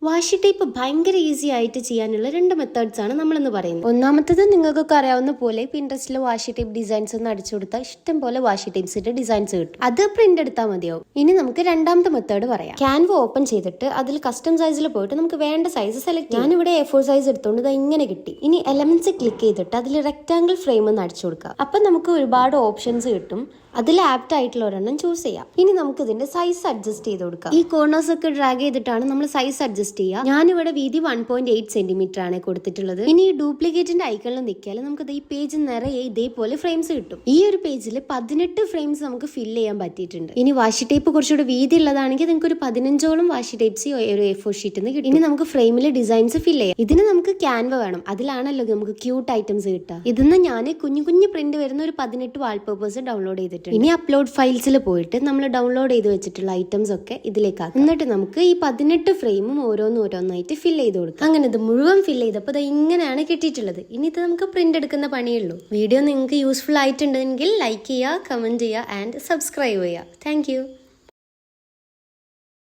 വാഷി type ഭയങ്കര easy ആയിട്ട് ചെയ്യാനുള്ള 2 മെത്തേഡ്സ് ആണ് നമ്മളിന്ന് പറയുന്നത്. ഒന്നാമത്തത് നിങ്ങൾക്കൊക്കെ അറിയാവുന്ന പോലെ പിൻട്രസ്റ്റിലെ വാഷി ടൈപ്പ് ഡിസൈൻസ് ഒന്ന് അടിച്ചു കൊടുത്താൽ ഇഷ്ടം പോലെ വാഷി ടൈപ്സിന്റെ ഡിസൈൻസ് കിട്ടും. അത് പ്രിന്റ് എടുത്താൽ മതിയാവും. ഇനി നമുക്ക് രണ്ടാമത്തെ മെത്തേഡ് പറയാം. ക്യാൻവ ഓപ്പൺ ചെയ്തിട്ട് അതിൽ കസ്റ്റം സൈസിൽ പോയിട്ട് നമുക്ക് വേണ്ട സൈസ് സെലക്ട് ചെയ്യാം. ഞാനിവിടെ A4 സൈസ് എടുത്തോണ്ട് ഇത് ഇങ്ങനെ കിട്ടി. ഇനി എലമെന്റ്സ് ക്ലിക്ക് ചെയ്തിട്ട് അതിൽ റെക്ടാംഗിൾ ഫ്രെയിം ഒന്ന് അടിച്ചു കൊടുക്കുക. അപ്പൊ നമുക്ക് ഒരുപാട് ഓപ്ഷൻസ് കിട്ടും. അതിൽ ആപ്റ്റ് ആയിട്ടുള്ള ഒരെണ്ണം ചൂസ് ചെയ്യാം. ഇനി നമുക്ക് ഇതിന്റെ സൈസ് അഡ്ജസ്റ്റ് ചെയ്ത് കൊടുക്കാം. ഈ കോർണേഴ്സ് ഒക്കെ ഡ്രാഗ് ചെയ്തിട്ടാണ് നമ്മൾ സൈസ് അഡ്ജസ്റ്റ് ചെയ്യുക. ഞാനിവിടെ വീതി 1.8 സെന്റിമീറ്റർ ആണ് കൊടുത്തിട്ടുള്ളത്. ഇനി ഈ ഡ്യൂപ്ലിക്കേറ്റിന്റെ ഐക്കണിൽ നിൽക്കിയാൽ നമുക്ക് ഈ പേജ് നിറയെ ഇതേപോലെ ഫ്രെയിംസ് കിട്ടും. ഈ ഒരു പേജിൽ 18 ഫ്രെയിംസ് നമുക്ക് ഫില്ല് ചെയ്യാൻ പറ്റിയിട്ടുണ്ട്. ഇനി വാഷി ടൈപ്പ് കുറച്ചുകൂടി വീതി ഉള്ളതാണെങ്കിൽ നിങ്ങൾക്ക് ഒരു 15ഓളം വാഷി ടൈപ്സ് ഒരു A4 ഷീറ്റിൽ കിട്ടും. ഇനി നമുക്ക് ഫ്രെയിമിലെ ഡിസൈൻസ് ഫില്ല് ചെയ്യാം. ഇതിന് നമുക്ക് ക്യാൻവ വേണം. അതിലാണല്ലോ നമുക്ക് ക്യൂട്ട് ഐറ്റംസ് കിട്ടുക. ഇതിന്ന് ഞാൻ കുഞ്ഞു കുഞ്ഞു പ്രിന്റ് വരുന്ന ഒരു 18 വാൾപേപ്പേഴ്സ് ഡൗൺലോഡ് ചെയ്തിട്ടുണ്ട്. ഇനി അപ്ലോഡ് ഫയൽസിൽ പോയിട്ട് നമ്മൾ ഡൗൺലോഡ് ചെയ്ത് വെച്ചിട്ടുള്ള ഐറ്റംസ് ഒക്കെ ഇതിലേക്ക് ആക്കാം. എന്നിട്ട് നമുക്ക് ഈ 18 ഫ്രെയിമും ഓരോന്നായിട്ട് ഫില്ല് ചെയ്ത് കൊടുക്കാം. അങ്ങനെ ഇത് മുഴുവൻ ഫില്ല് ചെയ്തപ്പോൾ ഇങ്ങനെയാണ് കിട്ടിയിട്ടുള്ളത്. ഇനി ഇത് നമുക്ക് പ്രിന്റ് എടുക്കുന്ന പണിയുള്ളൂ. വീഡിയോ നിങ്ങൾക്ക് യൂസ്ഫുൾ ആയിട്ടുണ്ടെങ്കിൽ ലൈക്ക് ചെയ്യുക, കമന്റ് ചെയ്യുക ആൻഡ് സബ്സ്ക്രൈബ് ചെയ്യുക. താങ്ക്